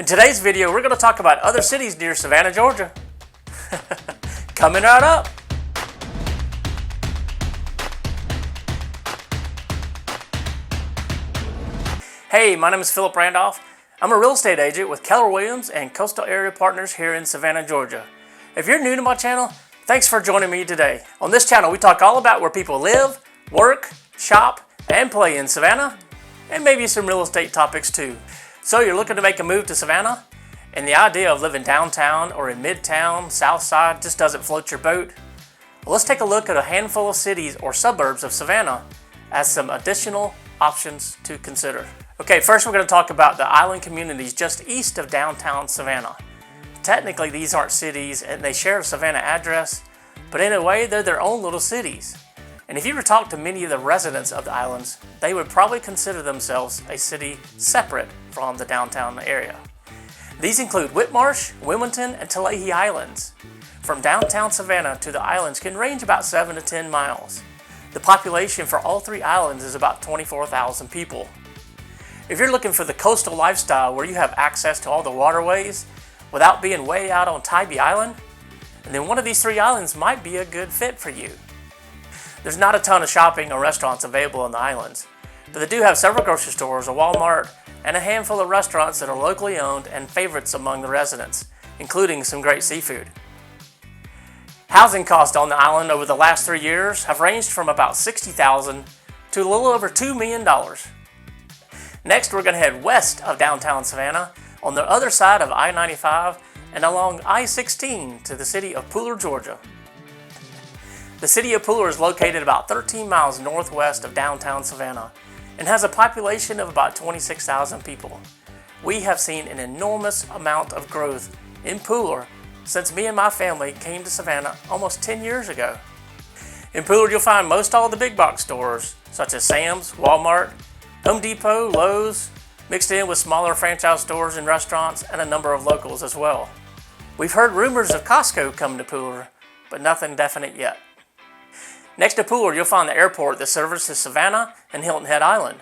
In today's video, we're going to talk about other cities near Savannah, Georgia. Coming right up. Hey, my name is Philip Randolph. I'm a real estate agent with Keller Williams and Coastal Area Partners here in Savannah, Georgia. If you're new to my channel, thanks for joining me today. On this channel, we talk all about where people live, work, shop, and play in Savannah, and maybe some real estate topics too. So you're looking to make a move to Savannah, and the idea of living downtown or in midtown, south side just doesn't float your boat? Well, let's take a look at a handful of cities or suburbs of Savannah as some additional options to consider. Okay, first we're going to talk about the island communities just east of downtown Savannah. Technically, these aren't cities and they share a Savannah address, but in a way, they're their own little cities. And if you were to talk to many of the residents of the islands, they would probably consider themselves a city separate from the downtown area. These include Whitmarsh, Wilmington, and Tualahe Islands. From downtown Savannah to the islands can range about 7 to 10 miles. The population for all three islands is about 24,000 people. If you're looking for the coastal lifestyle where you have access to all the waterways without being way out on Tybee Island, then one of these three islands might be a good fit for you. There's not a ton of shopping or restaurants available on the islands, but they do have several grocery stores, a Walmart, and a handful of restaurants that are locally owned and favorites among the residents, including some great seafood. Housing costs on the island over the last 3 years have ranged from about $60,000 to a little over $2 million. Next, we're going to head west of downtown Savannah on the other side of I-95 and along I-16 to the city of Pooler, Georgia. The city of Pooler is located about 13 miles northwest of downtown Savannah and has a population of about 26,000 people. We have seen an enormous amount of growth in Pooler since me and my family came to Savannah almost 10 years ago. In Pooler, you'll find most all the big box stores such as Sam's, Walmart, Home Depot, Lowe's, mixed in with smaller franchise stores and restaurants and a number of locals as well. We've heard rumors of Costco coming to Pooler, but nothing definite yet. Next to Pooler, you'll find the airport that services Savannah and Hilton Head Island.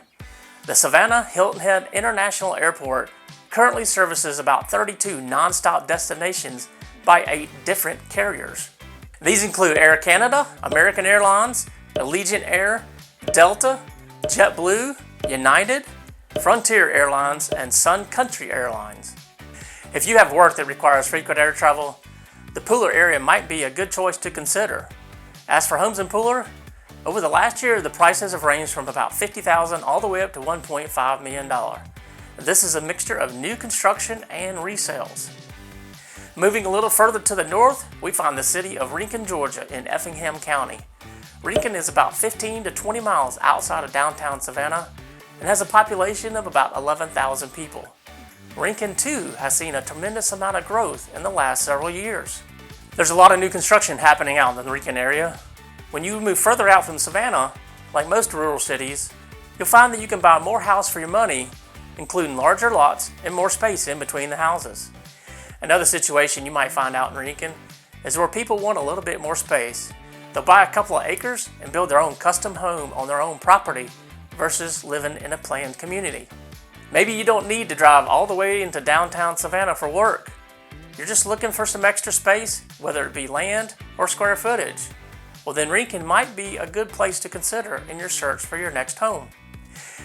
The Savannah Hilton Head International Airport currently services about 32 non-stop destinations by 8 different carriers. These include Air Canada, American Airlines, Allegiant Air, Delta, JetBlue, United, Frontier Airlines, and Sun Country Airlines. If you have work that requires frequent air travel, the Pooler area might be a good choice to consider. As for homes in Pooler, over the last year, the prices have ranged from about $50,000 all the way up to $1.5 million. This is a mixture of new construction and resales. Moving a little further to the north, we find the city of Rincon, Georgia in Effingham County. Rincon is about 15 to 20 miles outside of downtown Savannah and has a population of about 11,000 people. Rincon too has seen a tremendous amount of growth in the last several years. There's a lot of new construction happening out in the Rincon area. When you move further out from Savannah, like most rural cities, you'll find that you can buy more house for your money, including larger lots and more space in between the houses. Another situation you might find out in Rincon is where people want a little bit more space. They'll buy a couple of acres and build their own custom home on their own property versus living in a planned community. Maybe you don't need to drive all the way into downtown Savannah for work. You're just looking for some extra space, whether it be land or square footage. Well, then Rincon might be a good place to consider in your search for your next home.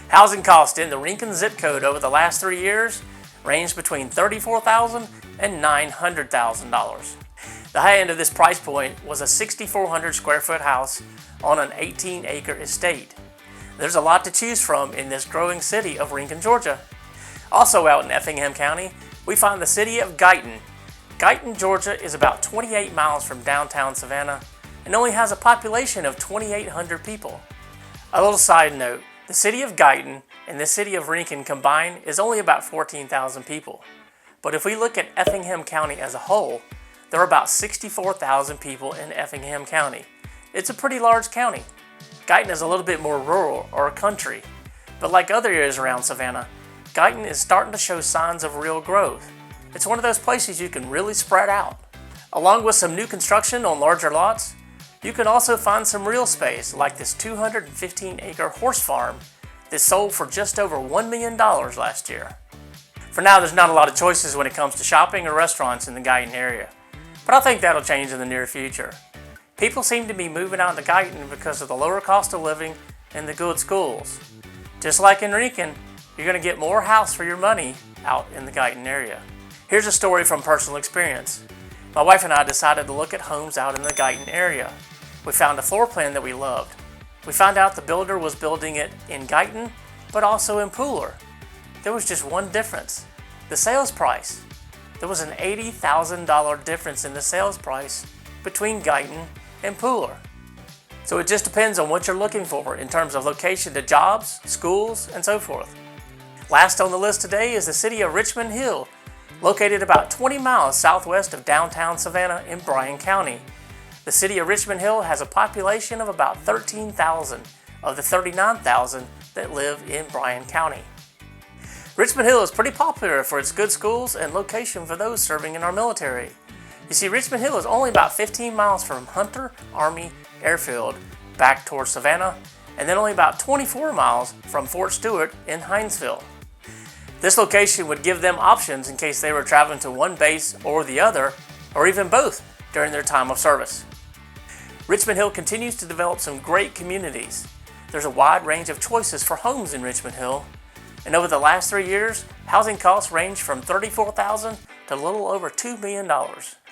Housing costs in the Rincon zip code over the last 3 years range between $34,000 and $900,000. The high end of this price point was a 6,400 square foot house on an 18-acre estate. There's a lot to choose from in this growing city of Rincon, Georgia. Also out in Effingham County, we find the city of Guyton. Guyton, Georgia is about 28 miles from downtown Savannah and only has a population of 2,800 people. A little side note, the city of Guyton and the city of Rincon combined is only about 14,000 people. But if we look at Effingham County as a whole, there are about 64,000 people in Effingham County. It's a pretty large county. Guyton is a little bit more rural or country, but like other areas around Savannah, Guyton is starting to show signs of real growth. It's one of those places you can really spread out. Along with some new construction on larger lots, you can also find some real space like this 215-acre horse farm that sold for just over $1 million last year. For now, there's not a lot of choices when it comes to shopping or restaurants in the Guyton area, but I think that'll change in the near future. People seem to be moving out to Guyton because of the lower cost of living and the good schools. Just like in Rincon, you're going to get more house for your money out in the Guyton area. Here's a story from personal experience. My wife and I decided to look at homes out in the Guyton area. We found a floor plan that we loved. We found out the builder was building it in Guyton, but also in Pooler. There was just one difference: the sales price. There was an $80,000 difference in the sales price between Guyton and Pooler. So it just depends on what you're looking for in terms of location to jobs, schools, and so forth. Last on the list today is the city of Richmond Hill, located about 20 miles southwest of downtown Savannah in Bryan County. The city of Richmond Hill has a population of about 13,000 of the 39,000 that live in Bryan County. Richmond Hill is pretty popular for its good schools and location for those serving in our military. You see, Richmond Hill is only about 15 miles from Hunter Army Airfield back towards Savannah, and then only about 24 miles from Fort Stewart in Hinesville. This location would give them options in case they were traveling to one base or the other, or even both during their time of service. Richmond Hill continues to develop some great communities. There's a wide range of choices for homes in Richmond Hill, and over the last 3 years, housing costs range from $34,000 to a little over $2 million.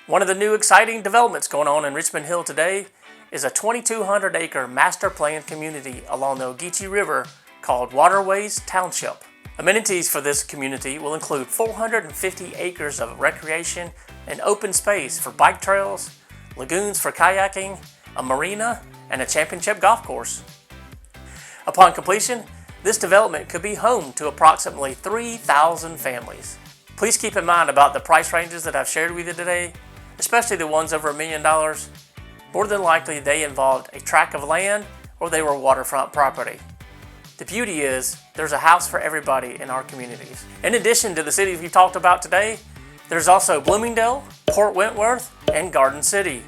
One of the new exciting developments going on in Richmond Hill today is a 2,200-acre master plan community along the Ogeechee River called Waterways Township. Amenities for this community will include 450 acres of recreation and open space for bike trails, lagoons for kayaking, a marina, and a championship golf course. Upon completion, this development could be home to approximately 3,000 families. Please keep in mind about the price ranges that I've shared with you today, especially the ones over $1 million. More than likely, they involved a tract of land or they were waterfront property. The beauty is there's a house for everybody in our communities. In addition to the cities we've talked about today, there's also Bloomingdale, Port Wentworth, and Garden City.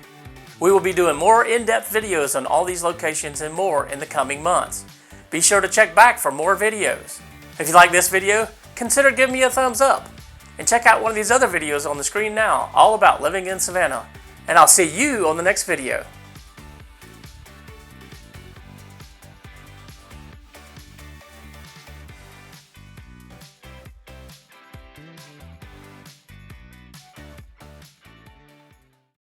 We will be doing more in-depth videos on all these locations and more in the coming months. Be sure to check back for more videos. If you like this video, consider giving me a thumbs up. And check out one of these other videos on the screen now, all about living in Savannah. And I'll see you on the next video.